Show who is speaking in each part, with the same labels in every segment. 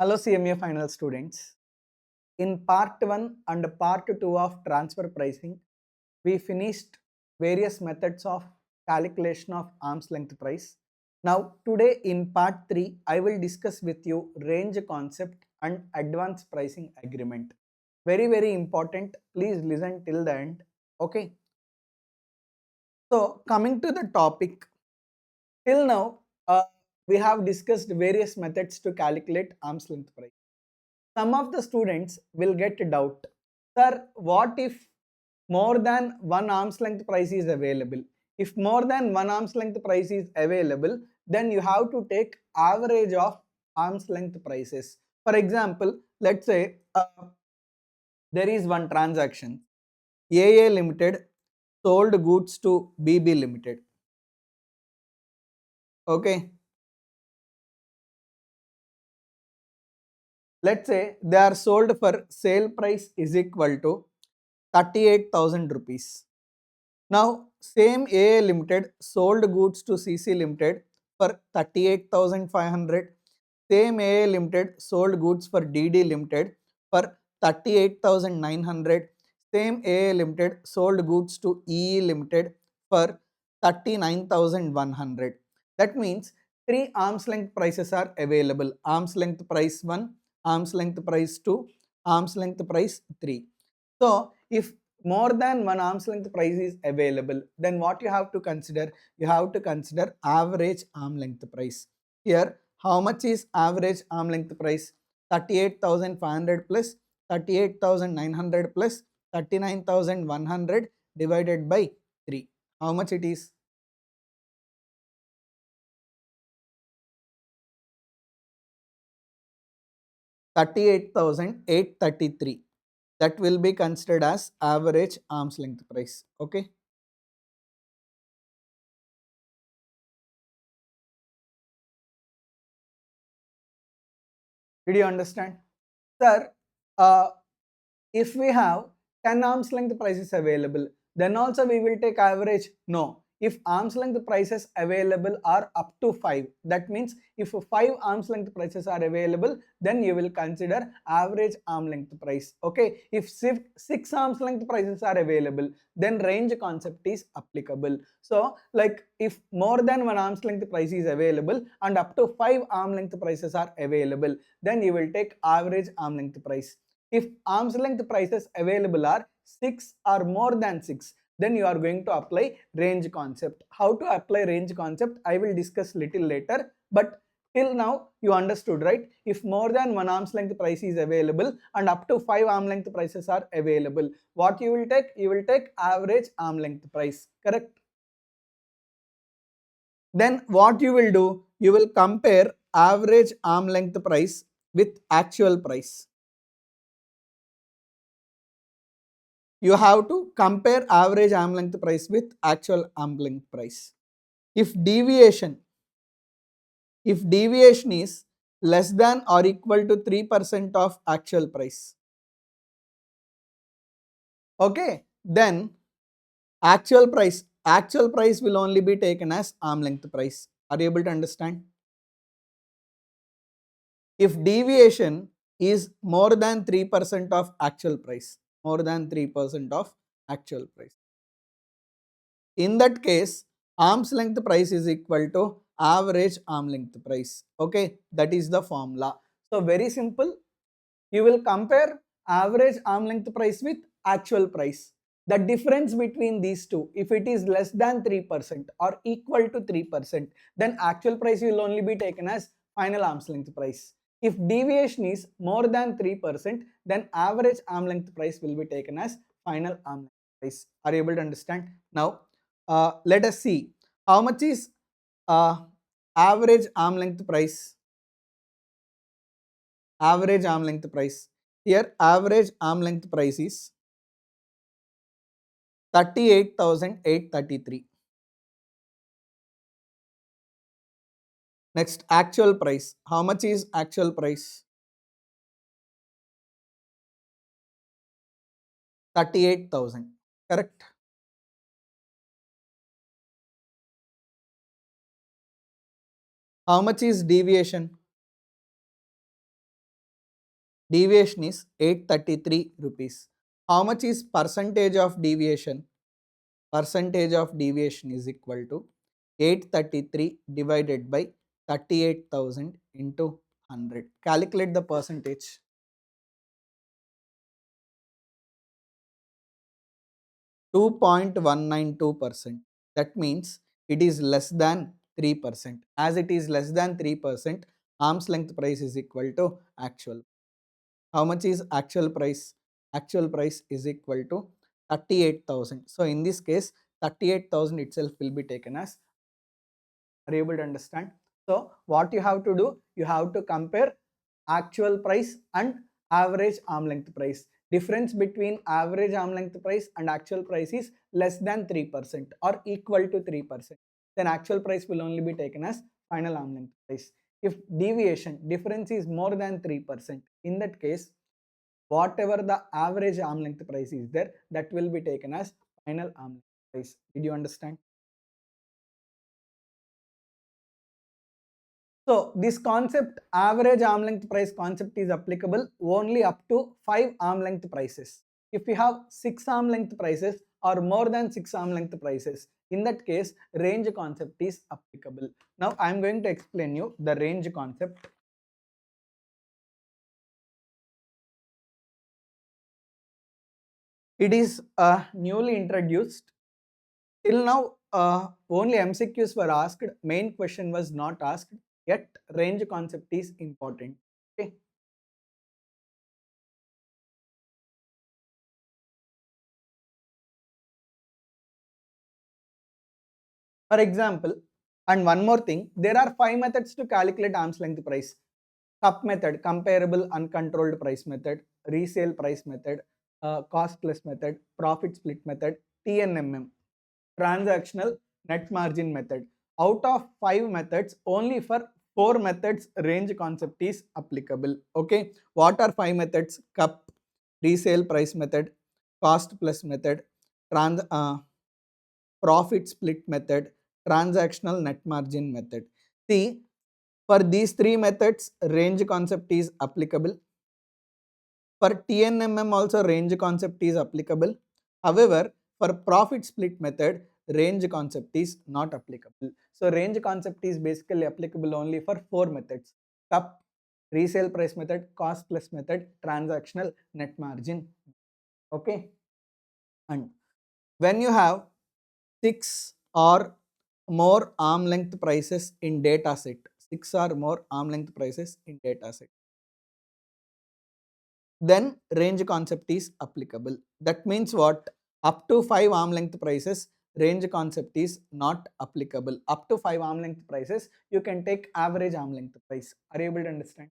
Speaker 1: Hello CMA final students. In part 1 and part 2 of transfer pricing, we finished various methods of calculation of arm's length price. Now today in part 3, I will discuss with you range concept and advance pricing agreement. Very important. Please listen till the end. Okay. So coming to the topic, till now we have discussed various methods to calculate arm's length price. Some of the students will get a doubt. Sir, what if more than one arm's length price is available? If more than one arm's length price is available, then you have to take average of arm's length prices. For example, let's say there is one transaction. AA Limited sold goods to BB Limited. Okay. Let's say they are sold for sale price is equal to 38,000 rupees. Now, same AA Limited sold goods to CC Limited for 38,500. Same AA Limited sold goods for DD Limited for 38,900. Same AA Limited sold goods to EE Limited for 39,100. That means three arm's length prices are available. Arm's length price 1, arm's length price 2, arm's length price 3. So, if more than one arm's length price is available, then what you have to consider? You have to consider average arm length price. Here, how much is average arm length price? 38,500 plus 38,900 plus 39,100 divided by 3. How much it is? 38,833. That will be considered as average arm's length price. Okay. Did you understand? Sir, if we have 10 arm's length prices available, then also we will take average? No. If arm's length prices available are up to 5, that means if 5 arm's length prices are available, then you will consider average arm length price. Okay. If 6 arm's length prices are available, then range concept is applicable. So, like if more than one arm's length price is available and up to 5 arm length prices are available, then you will take average arm length price. If arm's length prices available are 6 or more than 6, then you are going to apply range concept. How to apply range concept, I will discuss little later, but till now you understood, right? If more than one arm's length price is available and up to 5 arm length prices are available, what you will take? You will take average arm length price, correct? Then what you will do? You will compare average arm length price with actual price. You have to compare average arm length price with actual arm length price. If deviation is less than or equal to 3% of actual price, okay, then actual price will only be taken as arm length price. Are you able to understand? If deviation is more than 3% of actual price, more than 3% of actual price, in that case, arm's length price is equal to average arm length price. Okay, that is the formula. So very simple. You will compare average arm length price with actual price. The difference between these two, if it is less than 3% or equal to 3%, then actual price will only be taken as final arm's length price. If deviation is more than 3%, then average arm length price will be taken as final arm length price. Are you able to understand? Now, let us see how much is average arm length price. Average arm length price. Here, average arm length price is 38,833. Next, actual price. How much is actual price? 38,000. Correct? How much is deviation? Deviation is 833 rupees. How much is percentage of deviation? Percentage of deviation is equal to 833 divided by 38,000 into 100. Calculate the percentage. 2.192%. That means it is less than 3%. As it is less than 3%, arm's length price is equal to actual. How much is actual price? Actual price is equal to 38,000. So in this case, 38,000 itself will be taken as. Are you able to understand? So what you have to do, you have to compare actual price and average arm length price. Difference between average arm length price and actual price is less than 3% or equal to 3%. Then actual price will only be taken as final arm length price. If deviation difference is more than 3%, in that case, whatever the average arm length price is there, that will be taken as final arm length price. Did you understand? So this concept, average arm length price concept, is applicable only up to 5 arm length prices. If we have 6 arm length prices or more than 6 arm length prices, in that case range concept is applicable. Now I am going to explain you the range concept. It is newly introduced. Till now only MCQs were asked, main question was not asked, yet range concept is important. Okay. For example, and one more thing, there are 5 methods to calculate arm's length price. CUP method, comparable uncontrolled price method, resale price method, cost plus method, profit split method, TNMM, transactional net margin method. Out of 5 methods, only for 4 methods range concept is applicable. Okay, what are 5 methods? CUP, resale price method, cost plus method, profit split method, transactional net margin method. See, for these 3 methods, range concept is applicable. For TNMM also range concept is applicable. However, for profit split method, range concept is not applicable. So range concept is basically applicable only for 4 methods: CUP, resale price method, cost plus method, transactional net margin. Okay. And when you have 6 or more arm length prices in data set, 6 or more arm length prices in data set, then range concept is applicable. That means what? Up to 5 arm length prices, range concept is not applicable. Up to 5 arm length prices, you can take average arm length price. Are you able to understand?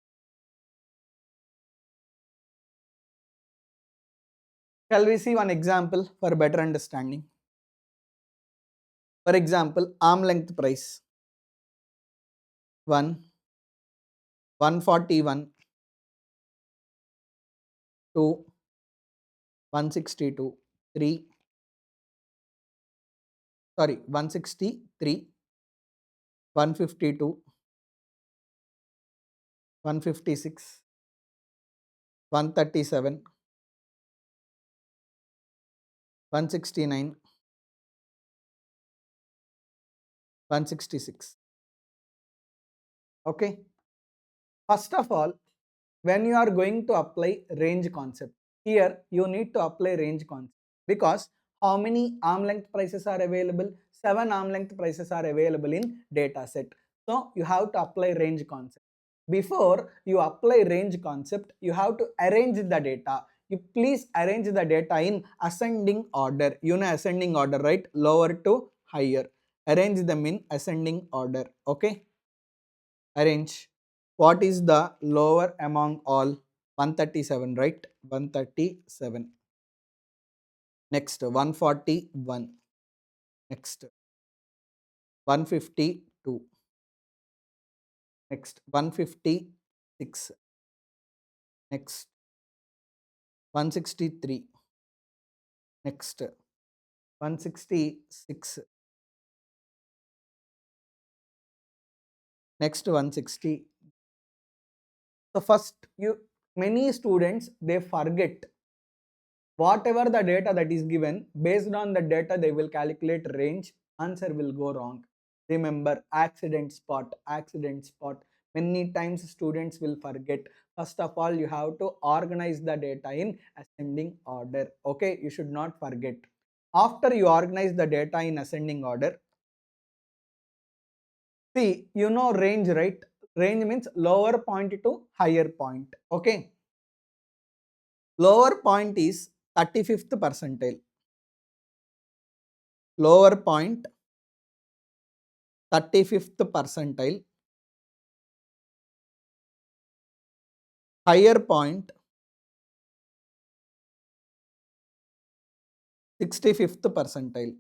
Speaker 1: Shall we see one example for better understanding? For example, arm length price 1, 141, 2, 162, 3, sorry, 163, 152, 156, 137, 169, 166. Okay. First of all, when you are going to apply range concept, here you need to apply range concept, because how many arm length prices are available? 7 arm length prices are available in data set. So you have to apply range concept. Before you apply range concept, you have to arrange the data. You please arrange the data in ascending order. You know ascending order, right? Lower to higher. Arrange them in ascending order. Okay. Arrange. What is the lower among all? 137, right? 137. Next, 141. Next, 152. Next, 156. Next, 163. Next, 166. Next, 160. So first you many students, they forget whatever the data that is given. Based on the data they will calculate range, answer will go wrong. Remember, accident spot, accident spot. Many times students will forget. First of all, you have to organize the data in ascending order. Okay, you should not forget. After you organize the data in ascending order, see, you know range, right? Range means lower point to higher point. Okay, lower point is 35th percentile. Lower point 35th percentile, higher point 65th percentile.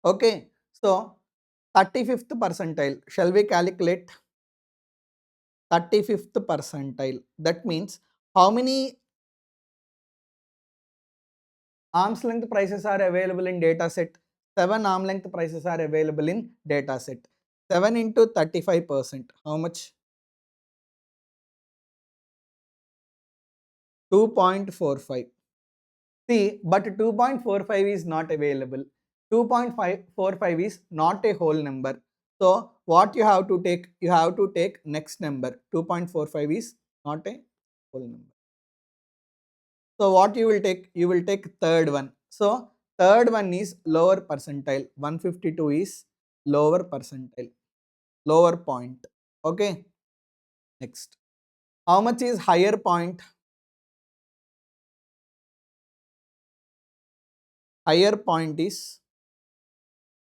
Speaker 1: Okay, so 35th percentile, shall we calculate 35th percentile? That means how many arm's length prices are available in data set? 7 arm length prices are available in data set. 7 into 35%, how much? 2.45. See, but 2.45 is not available. 2.545 is not a whole number. So what you have to take? You have to take next number. 2.45 is not a whole number. So what you will take? You will take third one. So third one is lower percentile. 152 is lower percentile, lower point. Okay. Next. How much is higher point? Higher point is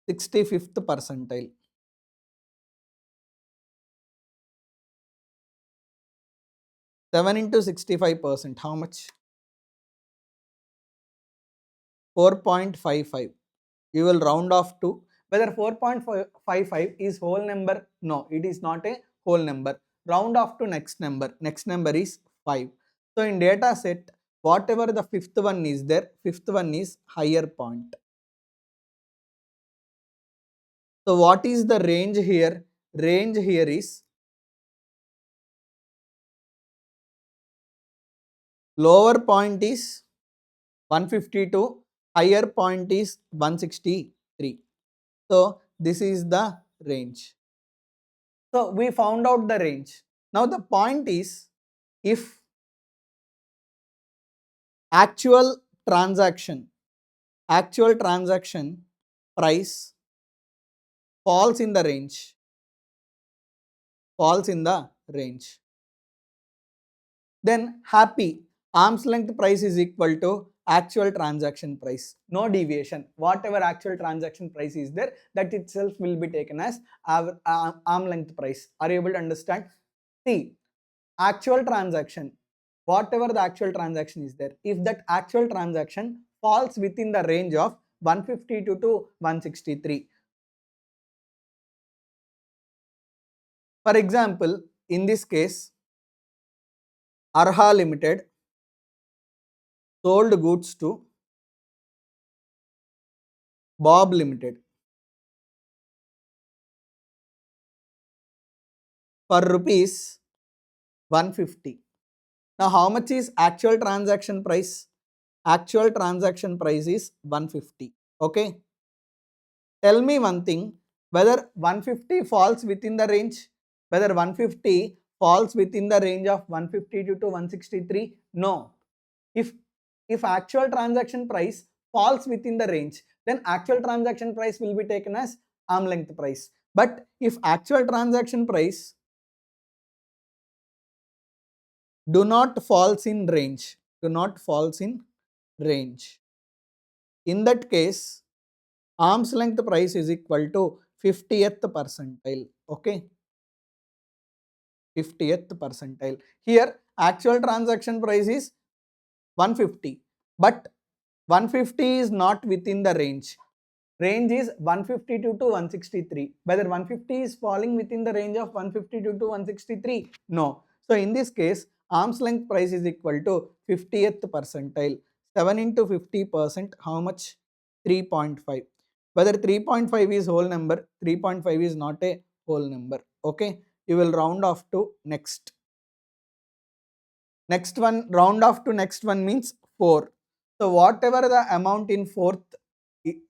Speaker 1: 65th percentile. 7 into 65%, how much? 4.55. You will round off to whether 4.55 is whole number. No, it is not a whole number. Round off to next number. Next number is 5. So in data set, whatever the fifth one is there, fifth one is higher point. So what is the range here? Range here is lower point is 152, higher point is 163. So this is the range. So we found out the range. Now the point is, if actual transaction price falls in the range, then happy, arm's length price is equal to actual transaction price, no deviation. Whatever actual transaction price is there, that itself will be taken as our arm length price. Are you able to understand? See, actual transaction, whatever the actual transaction is there, if that actual transaction falls within the range of 152 to 163. For example, in this case, Arha Limited sold goods to Bob Limited for rupees 150. Now how much is actual transaction price? Actual transaction price is 150. Okay. Tell me one thing, whether 150 falls within the range, whether 150 falls within the range of 152 to 163? No. If actual transaction price falls within the range, then actual transaction price will be taken as arm length price. But if actual transaction price do not falls in range, in that case, arm's length price is equal to 50th percentile. Okay, 50th percentile. Here actual transaction price is 150, but 150 is not within the range. Range is 152 to 163. Whether 150 is falling within the range of 152 to 163? No. So in this case, arm's length price is equal to 50th percentile. 7 into 50%, how much? 3.5. Whether 3.5 is whole number, 3.5 is not a whole number. Okay, you will round off to next. Next one, round off to next one means 4. So whatever the amount in fourth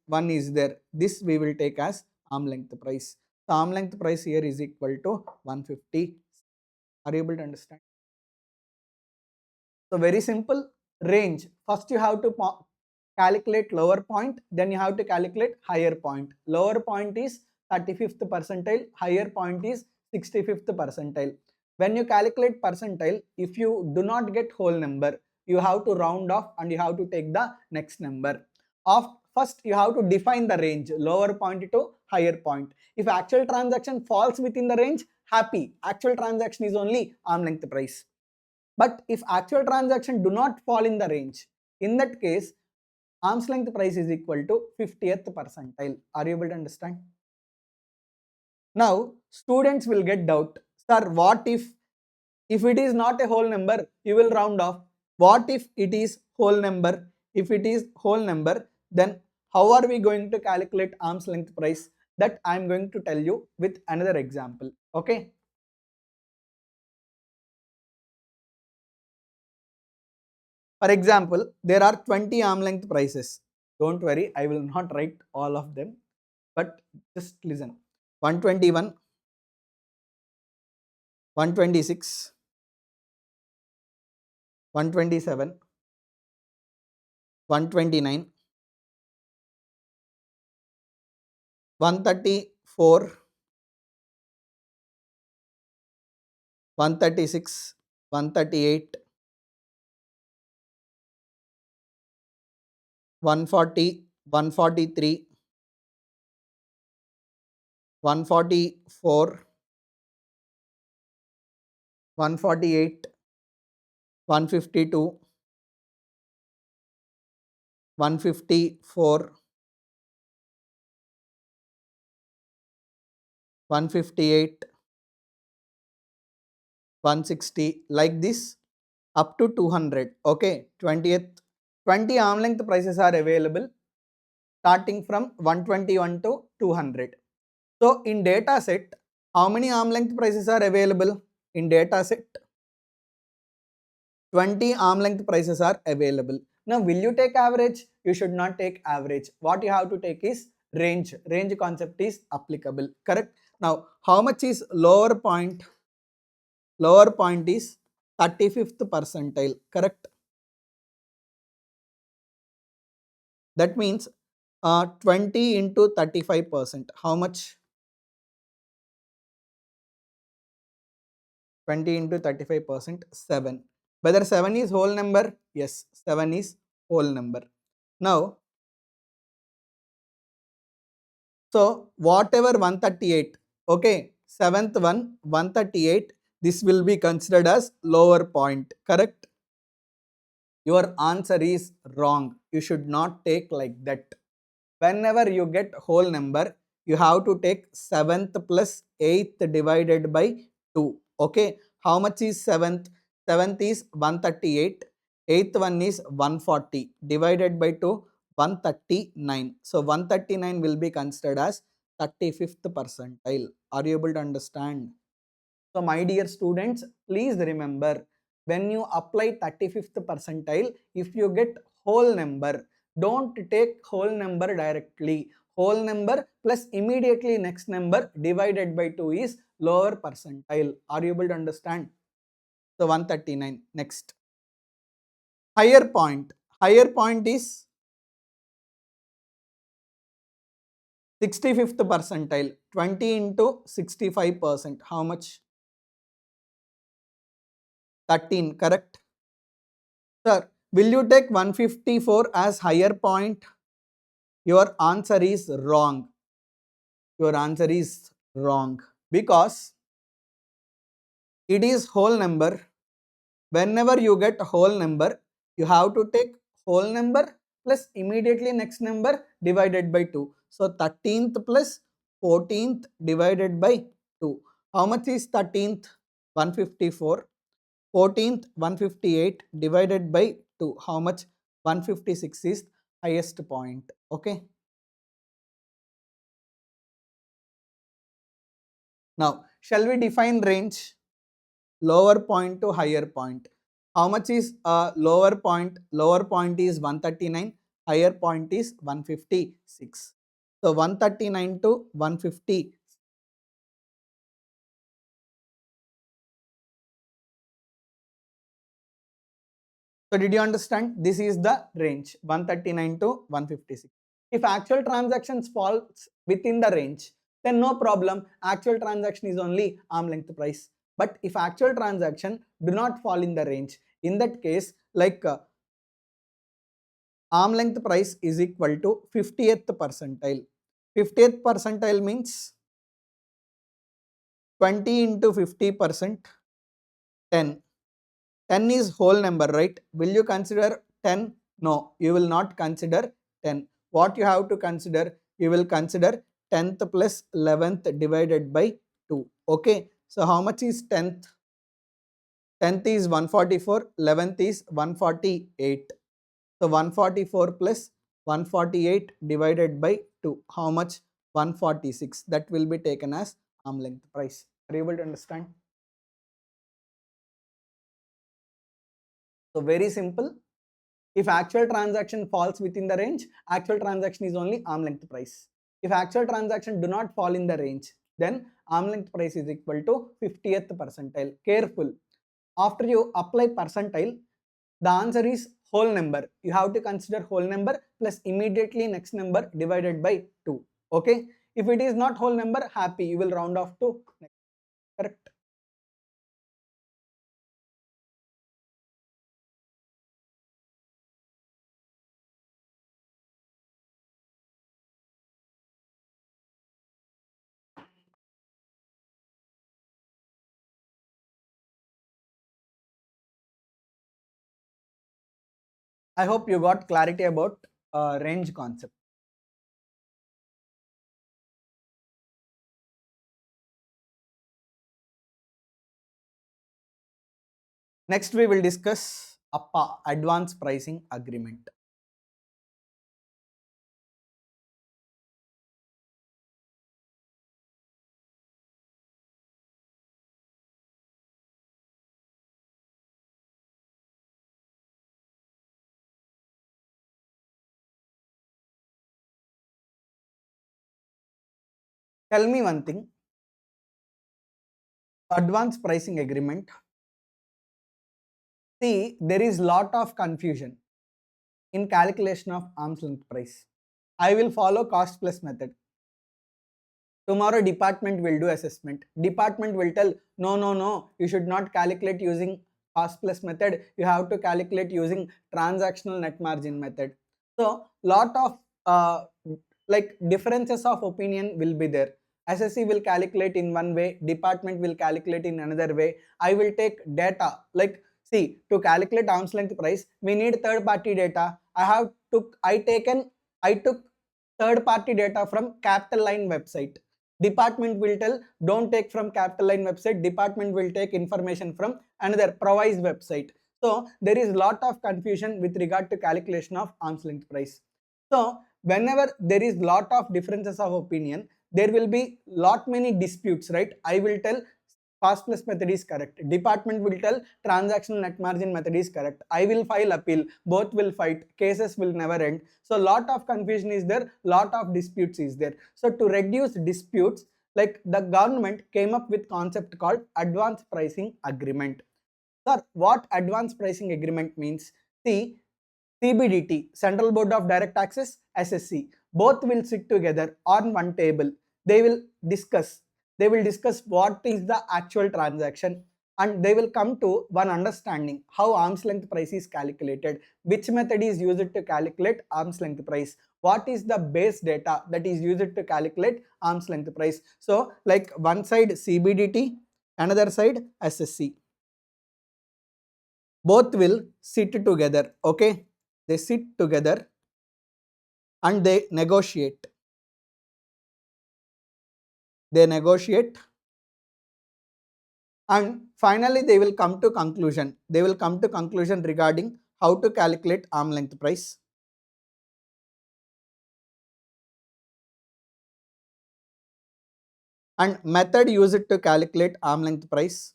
Speaker 1: one is there, this we will take as arm length price. The arm length price here is equal to 150. Are you able to understand? So very simple. Range. First you have to calculate lower point, then you have to calculate higher point. Lower point is 35th percentile, higher point is 65th percentile. When you calculate percentile, if you do not get whole number, you have to round off and you have to take the next number. First you have to define the range, lower point to higher point. If actual transaction falls within the range, happy. Actual transaction is only arm length price. But if actual transaction do not fall in the range, in that case, arm's length price is equal to 50th percentile. Are you able to understand? Now, students will get doubt. Sir, what if it is not a whole number, you will round off. What if it is whole number? If it is whole number, then how are we going to calculate arm's length price? That I am going to tell you with another example. Okay. For example, there are 20 arm length prices. Don't worry, I will not write all of them, but just listen. 121, 126, 127, 129, 134, 136, 138, 140, 143, 144, 148, 152, 154, 158, 160, like this up to 200. Okay, 20 arm length prices are available starting from 121 to 200. So in data set, how many arm length prices are available? In data set, 20 arm length prices are available. Now will you take average? You should not take average. What you have to take is range. Range concept is applicable. Correct? Now how much is lower point? Lower point is 35th percentile. Correct? That means 20 into 35%. How much? 20 into 35%, 7. Whether 7 is whole number? Yes, 7 is whole number. Now, so whatever 138, okay, 7th one, 138, this will be considered as lower point, correct? Your answer is wrong. You should not take like that. Whenever you get whole number, you have to take 7th plus 8th divided by 2. Okay, how much is 7th? 7th is 138, 8th one is 140 divided by 2, 139. So 139 will be considered as 35th percentile. Are you able to understand? So my dear students, please remember, when you apply 35th percentile, if you get whole number, don't take whole number directly. Whole number plus immediately next number divided by 2 is lower percentile. Are you able to understand? So 139. Next. Higher point. Higher point is 65th percentile. 20 into 65%. How much? 13. Correct? Sir, will you take 154 as higher point? Your answer is wrong. Your answer is wrong because it is whole number. Whenever you get whole number, you have to take whole number plus immediately next number divided by 2. So 13th plus 14th divided by 2. How much is 13th? 154. 14th 158 divided by 2. How much? 156 is highest point. Okay. Now, shall we define range? Lower point to higher point. How much is lower point? Lower point is 139, higher point is 156. So 139 to 150. So did you understand? This is the range 139 to 156. If actual transactions falls within the range, then no problem. Actual transaction is only arm length price. But if actual transaction do not fall in the range, in that case, like arm length price is equal to 50th percentile. 50th percentile means 20 into 50%, 10. 10 is whole number, right? Will you consider 10? No, you will not consider 10. What you have to consider? You will consider 10th plus 11th divided by 2. Okay. So how much is 10th? 10th is 144, 11th is 148. So 144 plus 148 divided by 2. How much? 146. That will be taken as arm length price. Are you able to understand? So very simple. If actual transaction falls within the range, actual transaction is only arm length price. If actual transaction do not fall in the range, then arm length price is equal to 50th percentile. Careful. After you apply percentile, the answer is whole number. You have to consider whole number plus immediately next number divided by 2. Okay. If it is not whole number, happy. You will round off to next. Correct. I hope you got clarity about range concept. Next, we will discuss APA, Advance Pricing Agreement. Tell me one thing, Advance Pricing Agreement. See, there is lot of confusion in calculation of arm's length price. I will follow cost plus method. Tomorrow department will do assessment. Department will tell, no, you should not calculate using cost plus method. You have to calculate using transactional net margin method. So lot of like differences of opinion will be there. SSC will calculate in one way, department will calculate in another way. I will take data, like see, to calculate arm's length price, we need third party data. I took third party data from Capital Line website. Department will tell, don't take from Capital Line website. Department will take information from another Provise website. So there is lot of confusion with regard to calculation of arm's length price. So whenever there is lot of differences of opinion, there will be lot many disputes, right? I will tell cost plus method is correct. Department will tell transactional net margin method is correct. I will file appeal. Both will fight. Cases will never end. So lot of confusion is there. Lot of disputes is there. So to reduce disputes, like the government came up with concept called advance pricing agreement. Sir, what advance pricing agreement means? See, CBDT, Central Board of Direct Taxes, SSC, both will sit together on one table. They will discuss. They will discuss what is the actual transaction, and they will come to one understanding how arm's length price is calculated, which method is used to calculate arm's length price, what is the base data that is used to calculate arm's length price. So like one side CBDT, another side SSC. Both will sit together, okay? They sit together and they negotiate. They negotiate and finally they will come to conclusion. They will come to conclusion regarding how to calculate arm length price. And method used to calculate arm length price.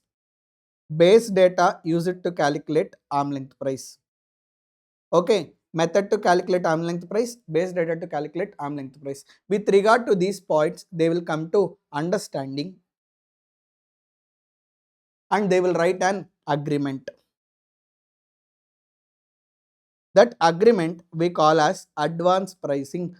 Speaker 1: Base data used to calculate arm length price. Okay, method to calculate arm length price, base data to calculate arm length price. With regard to these points, they will come to understanding and they will write an agreement. That agreement we call as advance pricing.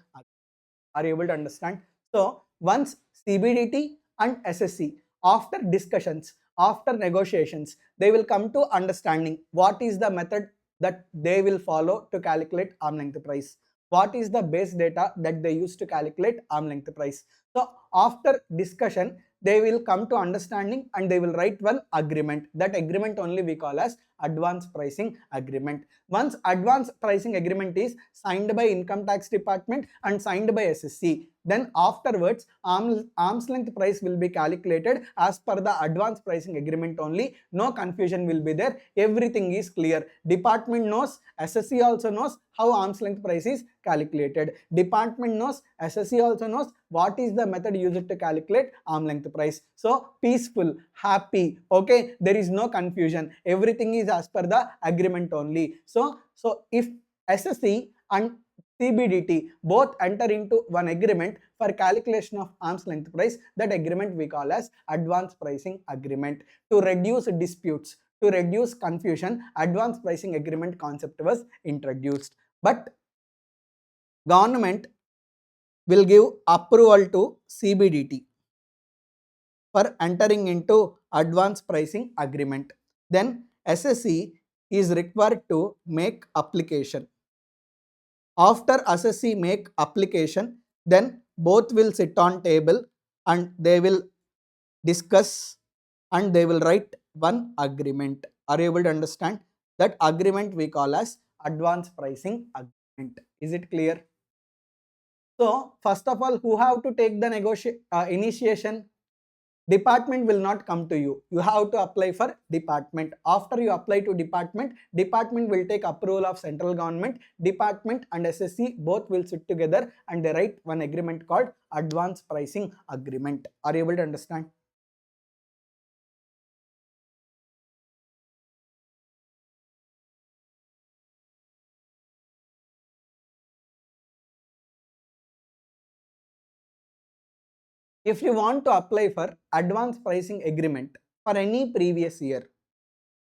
Speaker 1: Are you able to understand? So once CBDT and SSC, after discussions, after negotiations, they will come to understanding what is the method that they will follow to calculate arm length price. What is the base data that they use to calculate arm length price. So after discussion, they will come to understanding and they will write one agreement. That agreement only we call as advance pricing agreement. Once advance pricing agreement is signed by income tax department and signed by SSC, then afterwards arm's length price will be calculated as per the advance pricing agreement only. No confusion will be there. Everything is clear. Department knows, SSC also knows how arm's length price is calculated. Department knows, SSC also knows what is the method used to calculate arm length price. So peaceful, happy, okay, there is no confusion. Everything is as per the agreement only. So if SSC and CBDT both enter into one agreement for calculation of arm's length price, that agreement we call as advance pricing agreement. To reduce disputes, to reduce confusion, advance pricing agreement concept was introduced. But government will give approval to CBDT for entering into advance pricing agreement. Then SSC is required to make application. After SSC make application, then both will sit on table and they will discuss and they will write one agreement. Are you able to understand? That agreement we call as advance pricing agreement. Is it clear? So first of all, who have to take the initiation? Department will not come to you. You have to apply for department. After you apply to department, department will take approval of central government. Department and SSC both will sit together and they write one agreement called advance pricing agreement. Are you able to understand? If you want to apply for advance pricing agreement for any previous year,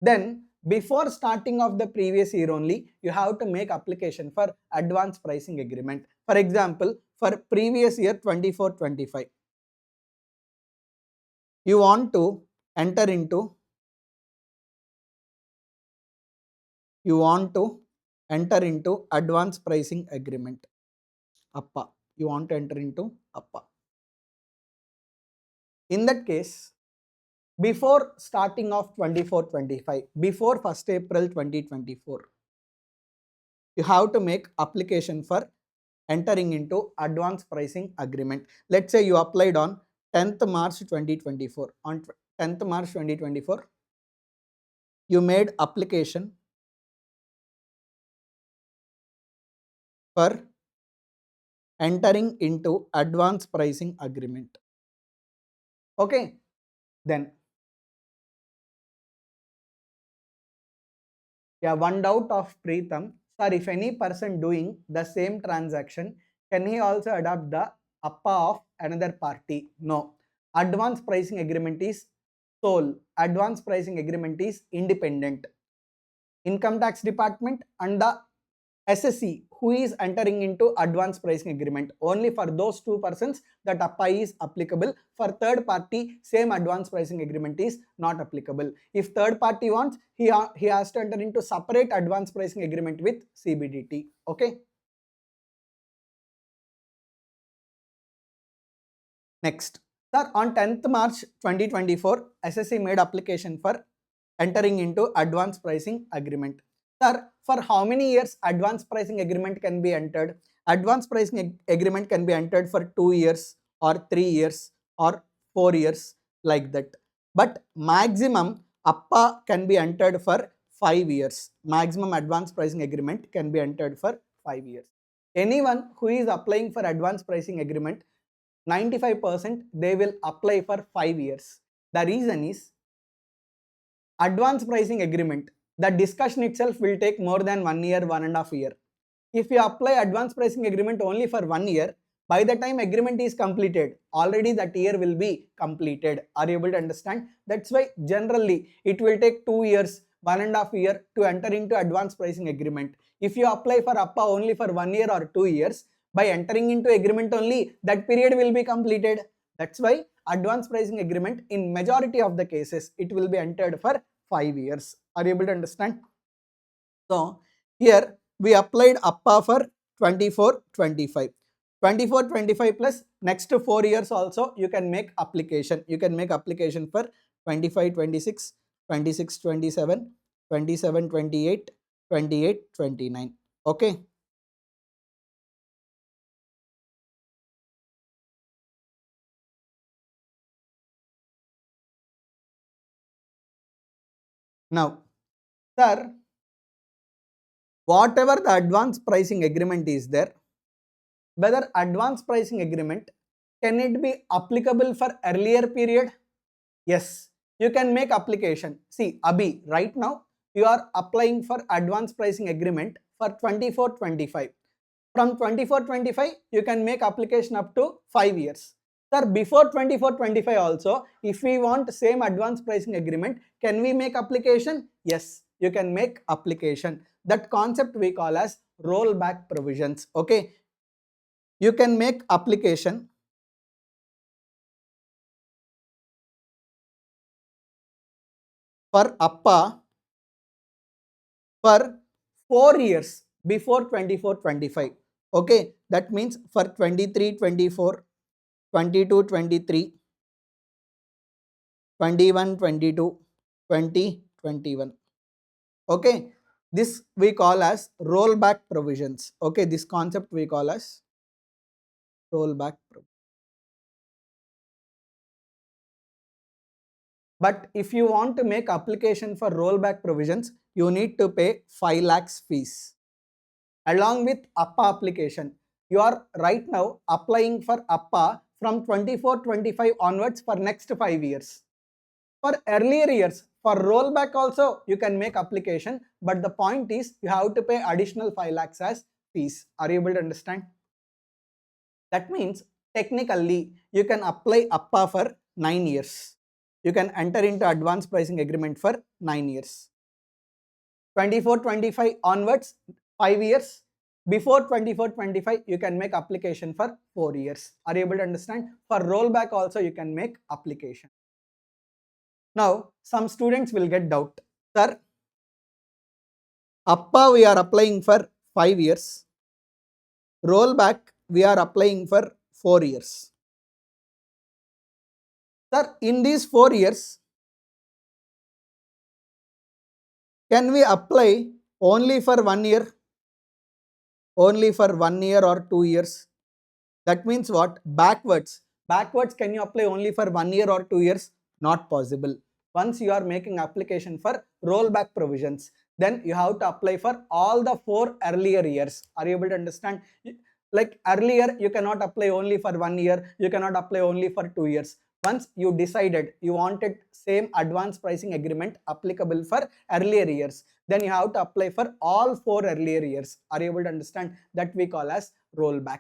Speaker 1: then before starting of the previous year only, you have to make application for advance pricing agreement. For example, for previous year 24-25, you want to enter into advance pricing agreement. Appa. You want to enter into Appa. In that case, before starting of 24-25, before 1st April 2024, you have to make application for entering into advance pricing agreement. Let's say you applied on 10th March 2024. On 10th March 2024, you made application for entering into advance pricing agreement. Okay, then yeah, one doubt of Preetham, sir, if any person doing the same transaction, can he also adopt the APA of another party? No. Advance pricing agreement is sole. Advance pricing agreement is independent. Income tax department and the SSC who is entering into advance pricing agreement. Only for those two persons that APA is applicable. For third party, same advance pricing agreement is not applicable. If third party wants, he has to enter into separate advance pricing agreement with CBDT. Okay. Next, sir, on 10th March 2024, SSC made application for entering into advance pricing agreement. Sir, for how many years advance pricing agreement can be entered? Advance pricing agreement can be entered for 2 years or 3 years or 4 years, like that. But maximum APA can be entered for 5 years. Maximum advance pricing agreement can be entered for 5 years. Anyone who is applying for advance pricing agreement 95% they will apply for 5 years. The reason is advance pricing agreement. The discussion itself will take more than 1 year, 1.5 years. If you apply advance pricing agreement only for 1 year, by the time agreement is completed, already that year will be completed. Are you able to understand? That's why generally it will take 2 years, 1.5 years to enter into advance pricing agreement. If you apply for APA only for 1 year or 2 years, by entering into agreement only, that period will be completed. That's why advance pricing agreement in majority of the cases, it will be entered for 5 years. Are you able to understand? So here we applied APA for 24-25. 24-25 plus next 4 years also you can make application. You can make application for 25-26, 26-27, 27-28, 28-29. Okay. Now, sir, whatever the advance pricing agreement is there, whether advance pricing agreement, can it be applicable for earlier period? Yes, you can make application. See, Abhi, right now you are applying for advance pricing agreement for 24-25. From 24-25, you can make application up to 5 years. Sir, before 24-25 also, if we want same advance pricing agreement, can we make application? Yes, you can make application. That concept we call as rollback provisions. Okay, you can make application for APA for 4 years before 24-25. Okay, that means for 23-24, 22-23, 21-22, 20-21. Okay, this we call as rollback provisions. Okay, this concept we call as rollback provision. But if you want to make application for rollback provisions, you need to pay 5 lakhs fees. Along with APA application, you are right now applying for APA from 24-25 onwards for next 5 years. For earlier years, for rollback also you can make application, but the point is you have to pay additional 5 lakhs as fees. Are you able to understand? That means technically you can apply APA for 9 years. You can enter into advance pricing agreement for 9 years. 24-25 onwards 5 years. Before 24-25 you can make application for 4 years. Are you able to understand? For rollback also you can make application. Now some students will get doubt. Sir, APA we are applying for 5 years. Rollback we are applying for 4 years. Sir, in these 4 years, can we apply only for 1 year? Only for 1 year or 2 years? That means what? Backwards. Backwards, can you apply only for 1 year or 2 years? Not possible. Once you are making application for rollback provisions, then you have to apply for all the 4 earlier years. Are you able to understand? Like earlier, you cannot apply only for 1 year. You cannot apply only for 2 years. Once you decided you wanted same advance pricing agreement applicable for earlier years, then you have to apply for all 4 earlier years. Are you able to understand? That we call as rollback.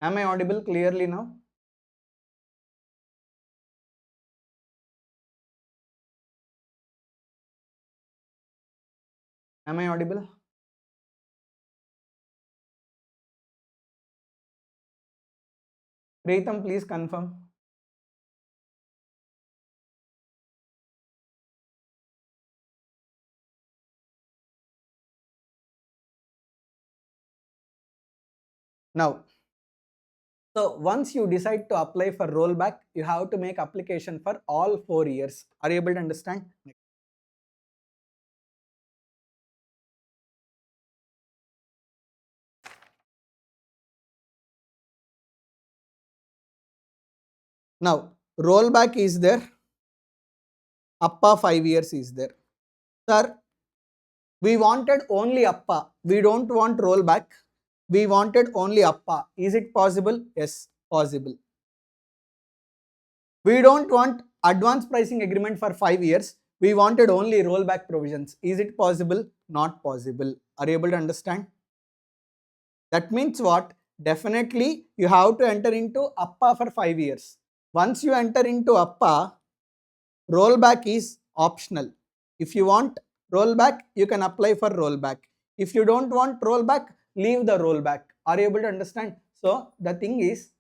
Speaker 1: Am I audible clearly now? Am I audible? Preetham, please confirm. Now, so once you decide to apply for rollback, you have to make application for all 4 years. Are you able to understand? Now, rollback is there, APA 5 years is there. Sir, we wanted only APA. We don't want rollback. We wanted only APA. Is it possible? Yes, possible. We don't want advance pricing agreement for 5 years. We wanted only rollback provisions. Is it possible? Not possible. Are you able to understand? That means what? Definitely you have to enter into APA for 5 years. Once you enter into APA, rollback is optional. If you want rollback, you can apply for rollback. If you don't want rollback, leave the rollback. Are you able to understand? So the thing is,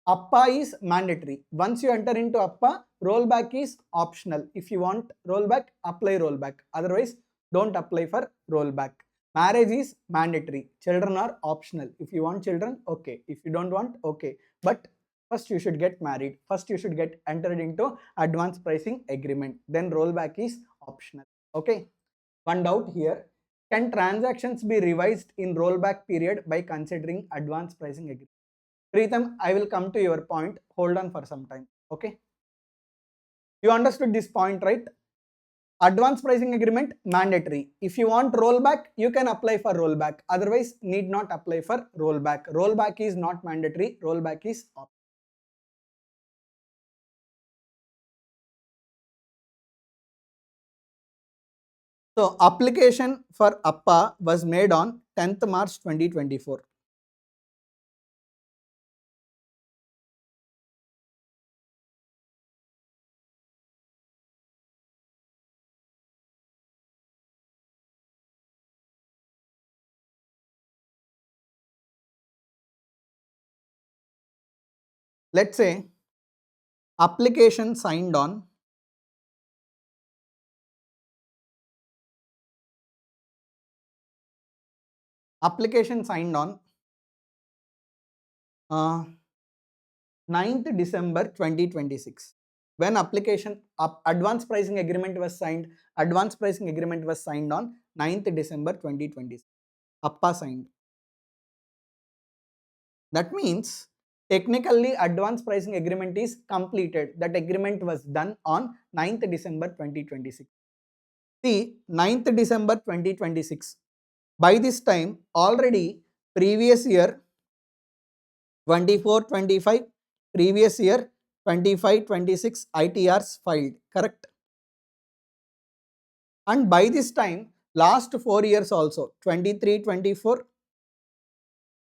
Speaker 1: APA is mandatory. Once you enter into APA, rollback is optional. If you want rollback, apply rollback. Otherwise, don't apply for rollback. Marriage is mandatory. Children are optional. If you want children, okay. If you don't want, okay. But first you should get married. First you should get entered into advance pricing agreement. Then rollback is optional. Okay. One doubt here. Can transactions be revised in rollback period by considering advance pricing agreement? Preetham, I will come to your point. Hold on for some time. Okay. You understood this point, right? Advance pricing agreement mandatory. If you want rollback, you can apply for rollback. Otherwise, need not apply for rollback. Rollback is not mandatory. Rollback is optional. So, application for APA was made on 10th March 2024. Let's say application signed on application signed on 9th December 2026. When application advance pricing agreement was signed, advance pricing agreement was signed on 9th December 2026. APA signed. That means technically advance pricing agreement is completed. That agreement was done on 9th December 2026. See, 9th December 2026. By this time, already previous year 24-25, previous year 25-26 ITRs filed, correct? And by this time, last 4 years also, 23-24,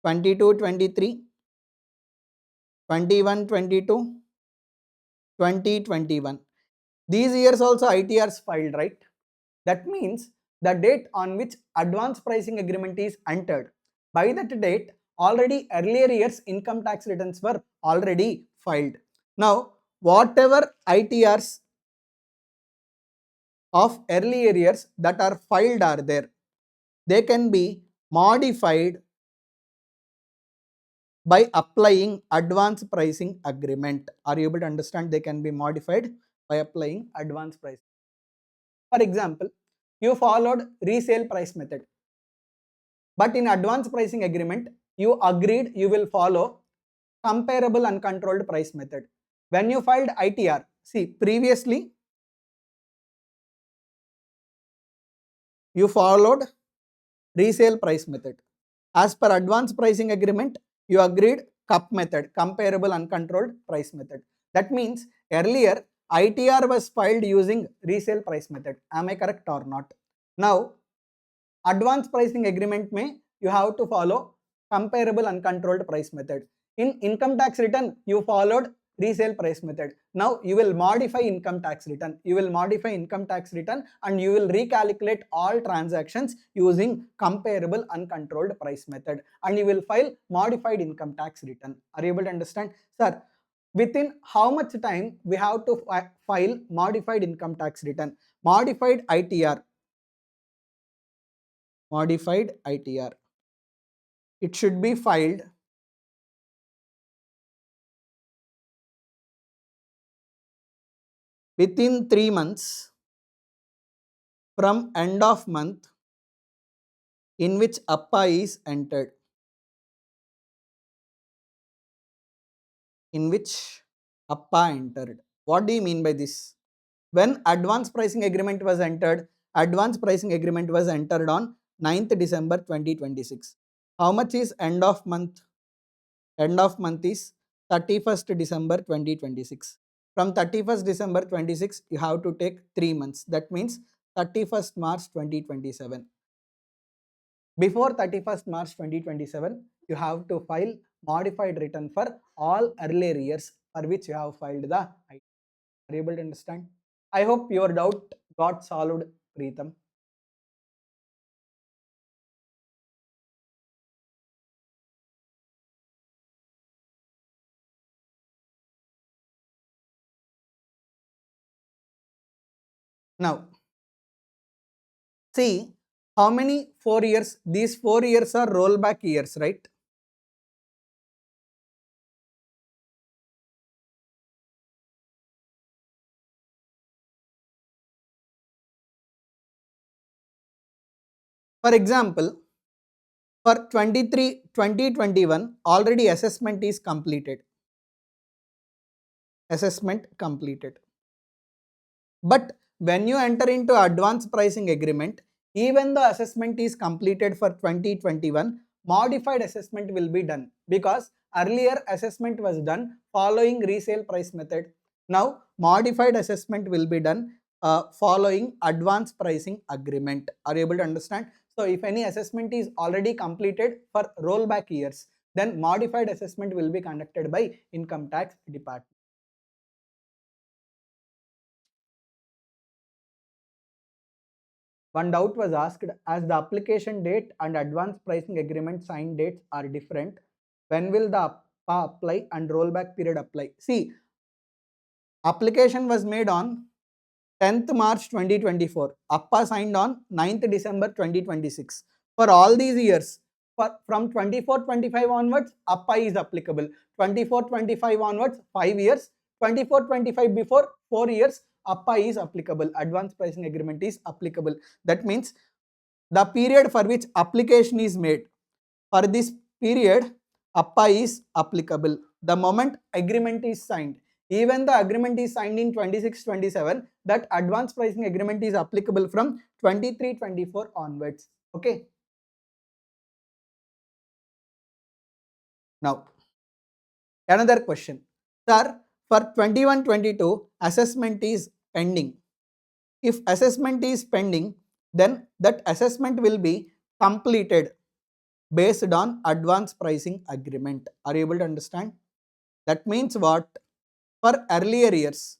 Speaker 1: 22-23, 21-22, 2021. These years also ITRs filed, right? That means the date on which advance pricing agreement is entered. By that date, already earlier years income tax returns were already filed. Now, whatever ITRs of earlier years that are filed are there, they can be modified by applying advance pricing agreement. Are you able to understand? They can be modified by applying advance price. For example, you followed resale price method, but in advance pricing agreement, you agreed you will follow comparable uncontrolled price method. When you filed ITR, see, previously you followed resale price method. As per advance pricing agreement, you agreed CUP method, comparable uncontrolled price method. That means earlier ITR was filed using resale price method. Am I correct or not? Now, advance pricing agreement may you have to follow comparable uncontrolled price method. In income tax return, you followed resale price method. Now you will modify income tax return. You will modify income tax return and you will recalculate all transactions using comparable uncontrolled price method and you will file modified income tax return. Are you able to understand? Sir, within how much time we have to file modified income tax return? Modified ITR. Modified ITR. It should be filed within 3 months from end of month in which APA is entered. in which APPA entered. What do you mean by this? When advance pricing agreement was entered, advance pricing agreement was entered on 9th December 2026. How much is end of month? End of month is 31st December 2026. From 31st December 26, you have to take 3 months. That means 31st March 2027. Before 31st March 2027, you have to file modified return for all earlier years for which you have filed the item. Are you able to understand? I hope your doubt got solved, Preetham. Now, see how many 4 years? These 4 years are rollback years, right? For example, for 2021, already assessment is completed. Assessment completed. But when you enter into advance pricing agreement, even the assessment is completed for 2021, modified assessment will be done because earlier assessment was done following resale price method. Now modified assessment will be done following advance pricing agreement. Are you able to understand? So if any assessment is already completed for rollback years, then modified assessment will be conducted by income tax department. One doubt was asked, as the application date and advance pricing agreement sign dates are different, when will the APPA apply and rollback period apply? See, application was made on 10th March 2024. APPA signed on 9th December 2026. For all these years, from 24-25 onwards, APPA is applicable. 24-25 onwards, 5 years. 24-25 before, 4 years, APPA is applicable. Advance pricing agreement is applicable. That means the period for which application is made, for this period, APPA is applicable. The moment agreement is signed, even the agreement is signed in 26-27, that advance pricing agreement is applicable from 23-24 onwards. Okay. Now, another question. Sir, for 21-22, assessment is pending. If assessment is pending, then that assessment will be completed based on advance pricing agreement. Are you able to understand? That means what? For earlier years,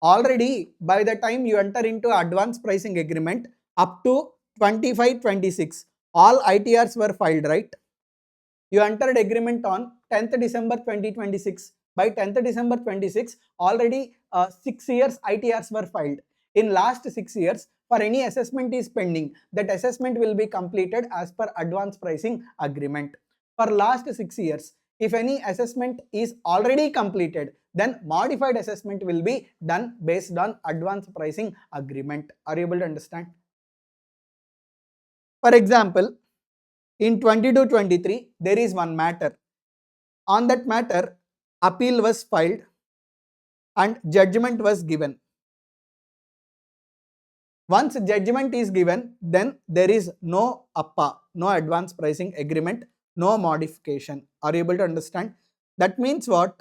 Speaker 1: already by the time you enter into advance pricing agreement up to 25-26, all ITRs were filed, right? You entered agreement on 10th December 2026. By 10th December 26, already 6 years ITRs were filed. In last 6 years, for any assessment is pending, that assessment will be completed as per advance pricing agreement. For last 6 years, if any assessment is already completed, then modified assessment will be done based on advance pricing agreement. Are you able to understand? For example, in 22-23, there is one matter. On that matter, appeal was filed and judgment was given. Once judgment is given, then there is no APPA, no advance pricing agreement, no modification. Are you able to understand? That means what?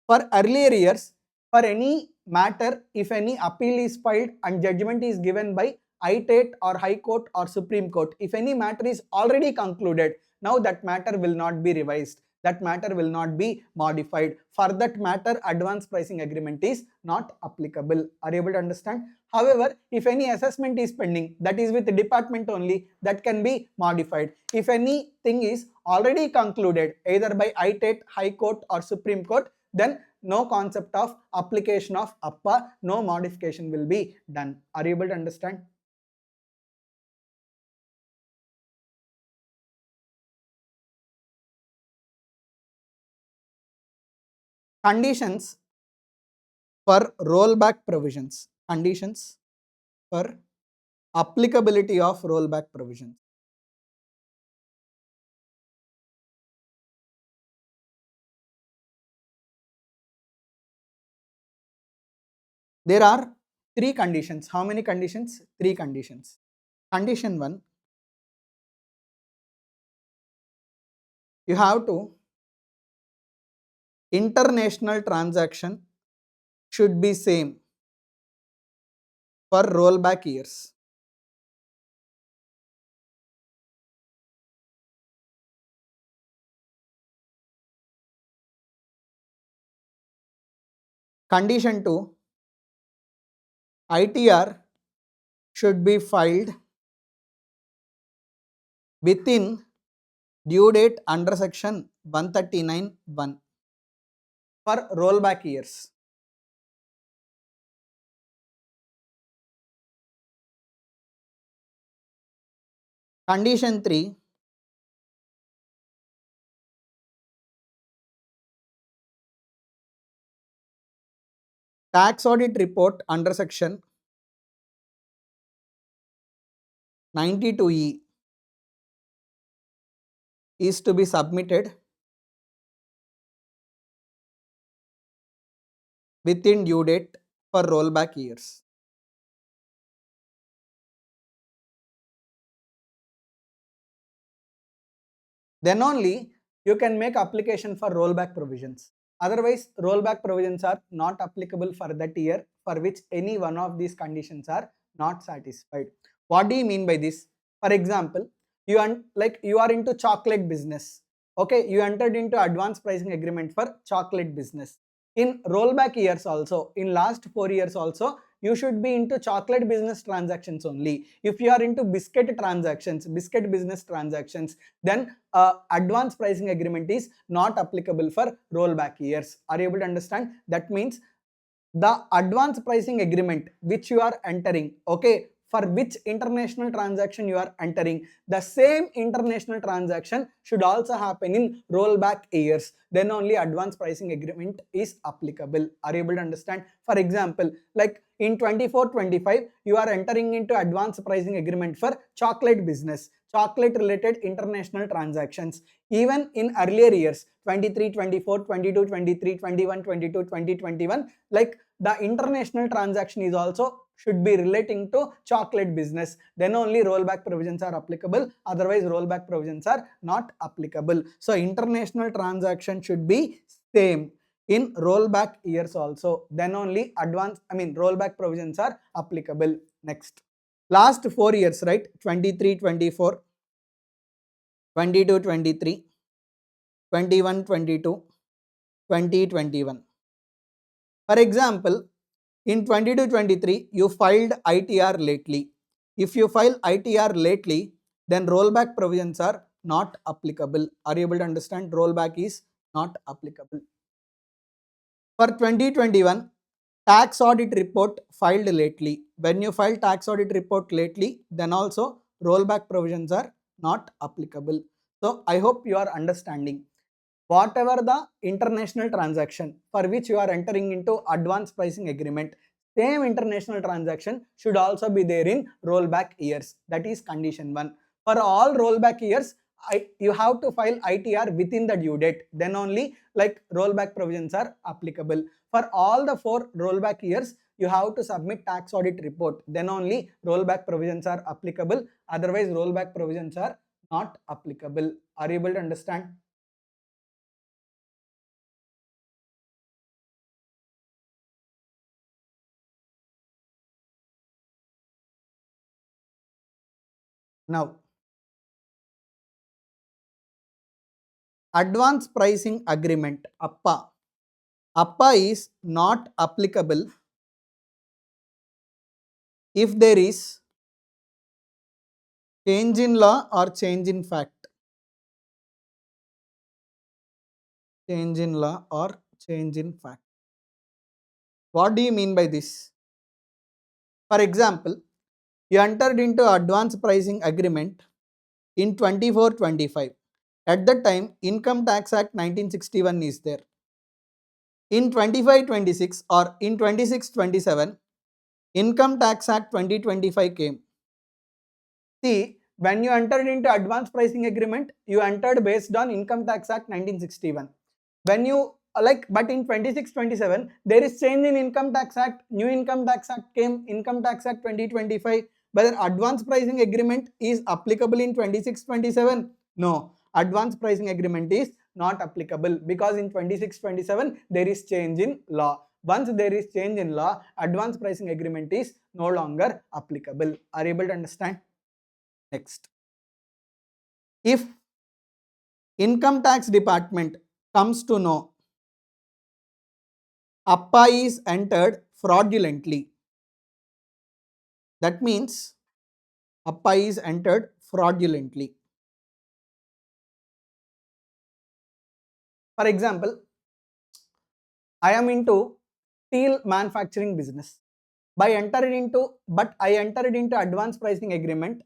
Speaker 1: For earlier years, for any matter, if any appeal is filed and judgment is given by ITAT or High Court or Supreme Court, if any matter is already concluded, now that matter will not be revised. That matter will not be modified. For that matter, advance pricing agreement is not applicable. Are you able to understand? However, if any assessment is pending, that is with the department only, that can be modified. If anything is already concluded, either by ITAT, High Court or Supreme Court, then no concept of application of APPA, no modification will be done. Are you able to understand? Conditions for rollback provisions. Conditions for applicability of rollback provisions. There are 3 conditions. How many conditions? 3 conditions. Condition 1, you have to international transaction should be same for rollback years. Condition 2, ITR should be filed within due date under section 139(1) for rollback years. Condition 3, tax audit report under section 92E is to be submitted within due date for rollback years. Then only you can make application for rollback provisions. Otherwise, rollback provisions are not applicable for that year for which any one of these conditions are not satisfied. What do you mean by this? For example, you are into chocolate business. Okay, you entered into advance pricing agreement for chocolate business. In rollback years also, in last 4 years also, you should be into chocolate business transactions only. If you are into biscuit transactions, biscuit business transactions, then advance pricing agreement is not applicable for rollback years. Are you able to understand? That means the advance pricing agreement which you are entering, okay, for which international transaction you are entering, the same international transaction should also happen in rollback years. Then only advance pricing agreement is applicable. Are you able to understand? For example, like in 24-25, you are entering into advance pricing agreement for chocolate business, chocolate related international transactions. Even in earlier years, 23-24, 22-23, 21-22, 20-21, like the international transaction is also should be relating to chocolate business. Then only rollback provisions are applicable. Otherwise, rollback provisions are not applicable. So international transaction should be same in rollback years also. Then only rollback provisions are applicable. Next, last 4 years, right? 23-24, 22-23, 21-22, 20-21. For example, in 22-23, you filed ITR lately. If you file ITR lately, then rollback provisions are not applicable. Are you able to understand? Rollback is not applicable. For 2021, tax audit report filed lately. When you file tax audit report lately, then also rollback provisions are not applicable. So I hope you are understanding. Whatever the international transaction for which you are entering into advance pricing agreement, same international transaction should also be there in rollback years. That is condition 1. For all rollback years, you have to file ITR within the due date. Then only like rollback provisions are applicable. For all the 4 rollback years, you have to submit tax audit report. Then only rollback provisions are applicable. Otherwise, rollback provisions are not applicable. Are you able to understand? Now, advance pricing agreement APPA. APPA is not applicable if there is change in law or change in fact. Change in law or change in fact. What do you mean by this? For example, you entered into advance pricing agreement in 24-25. At that time, Income Tax Act 1961 is there. In 25-26 or in 26-27, Income Tax Act 2025 came. See, when you entered into advance pricing agreement, you entered based on Income Tax Act 1961. When you but in 26-27 there is change in Income Tax Act. New Income Tax Act came, Income Tax Act 2025. Whether advance pricing agreement is applicable in 26-27? No, advance pricing agreement is not applicable, because in 26-27 there is change in law. Once there is change in law, advance pricing agreement is no longer applicable. Are you able to understand? Next, if Income Tax Department comes to know APPA is entered fraudulently, that means APPA is entered fraudulently. For example, I am into steel manufacturing business. But I entered into advance pricing agreement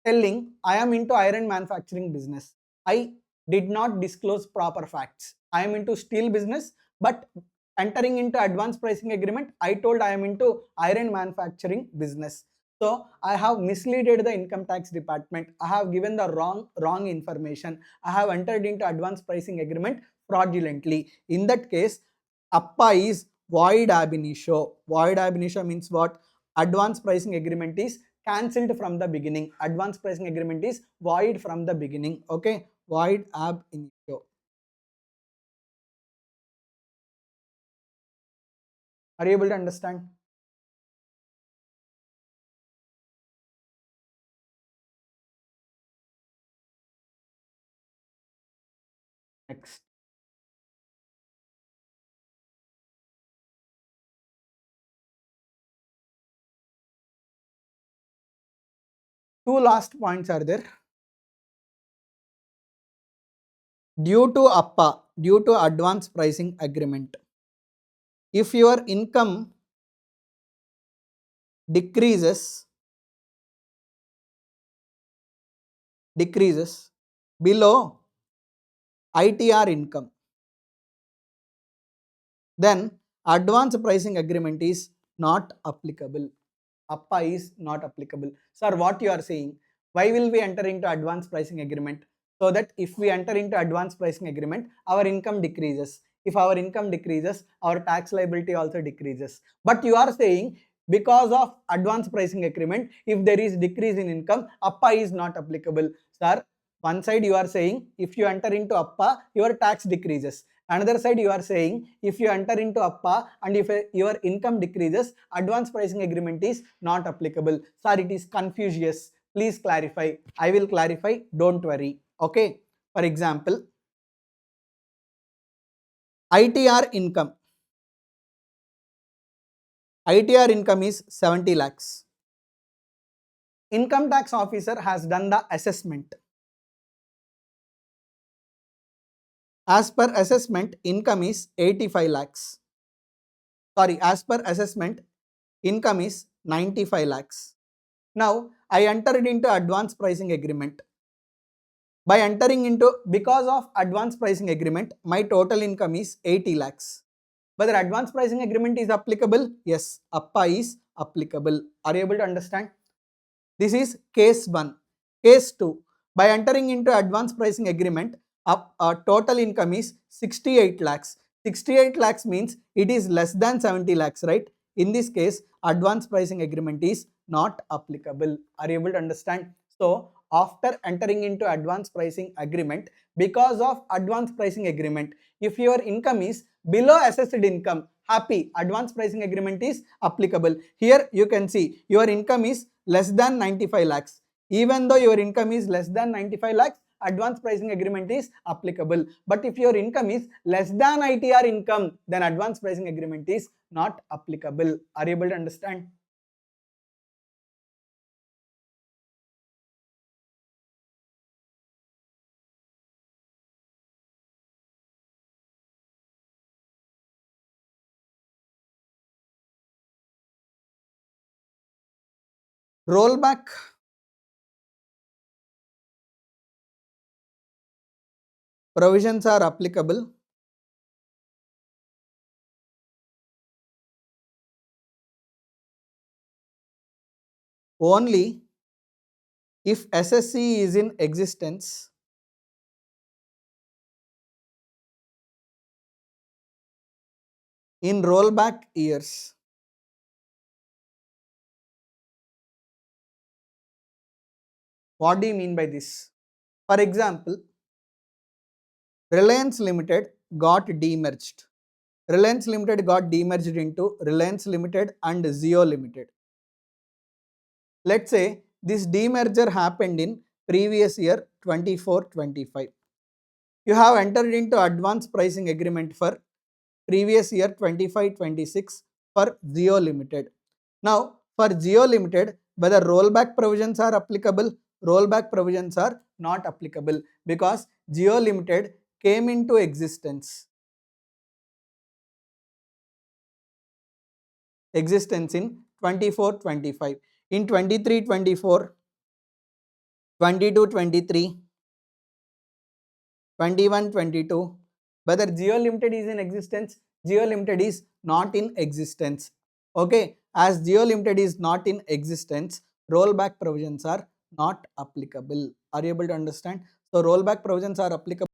Speaker 1: telling I am into iron manufacturing business. I did not disclose proper facts. I am into steel business, but entering into advance pricing agreement, I told I am into iron manufacturing business. So I have misleaded the income tax department. I have given the wrong information. I have entered into advance pricing agreement fraudulently. In that case, APPA is void ab initio. Void ab initio means what? Advance pricing agreement is cancelled from the beginning. Advance pricing agreement is void from the beginning. Okay, void ab initio. Are you able to understand? Next, two last points are there. Due to APPA, due to advance pricing agreement, if your income decreases below ITR income, then advance pricing agreement is not applicable. APPA is not applicable. Sir, what you are saying? Why will we enter into advance pricing agreement? So that if we enter into advance pricing agreement, our income decreases. If our income decreases, our tax liability also decreases. But you are saying because of advance pricing agreement, if there is decrease in income, APPA is not applicable. Sir, one side you are saying if you enter into APPA, your tax decreases. Another side you are saying if you enter into APPA and if your income decreases, advance pricing agreement is not applicable. Sir, it is confucius. Please clarify. I will clarify. Don't worry. Okay. For example, ITR income. ITR income is 70 lakhs. Income tax officer has done the assessment. As per assessment, income is 85 lakhs. Sorry, as per assessment, income is 95 lakhs. Now, I entered into advance pricing agreement. Because of advance pricing agreement, my total income is 80 lakhs. Whether advance pricing agreement is applicable? Yes, APPA is applicable. Are you able to understand? This is case 1. Case 2. By entering into advance pricing agreement, total income is 68 lakhs. 68 lakhs means it is less than 70 lakhs, right? In this case, advance pricing agreement is not applicable. Are you able to understand? So, after entering into advance pricing agreement, because of advance pricing agreement, if your income is below assessed income, happy, advance pricing agreement is applicable. Here you can see your income is less than 95 lakhs. Even though your income is less than 95 lakhs, advance pricing agreement is applicable. But if your income is less than ITR income, then advance pricing agreement is not applicable. Are you able to understand? Rollback provisions are applicable only if SSC is in existence in rollback years. What do you mean by this? For example, Reliance Limited got demerged. Reliance Limited got demerged into Reliance Limited and Jio Limited. Let's say this demerger happened in previous year 24-25. You have entered into advance pricing agreement for previous year 25-26 for Jio Limited. Now, for Jio Limited, whether rollback provisions are applicable, rollback provisions are not applicable because Jio Limited came into existence in 24-25. In 23-24, 22-23, 21-22, whether Jio Limited is in existence, Jio Limited is not in existence. Okay, as Jio Limited is not in existence, rollback provisions are not applicable. Are you able to understand? So rollback provisions are applicable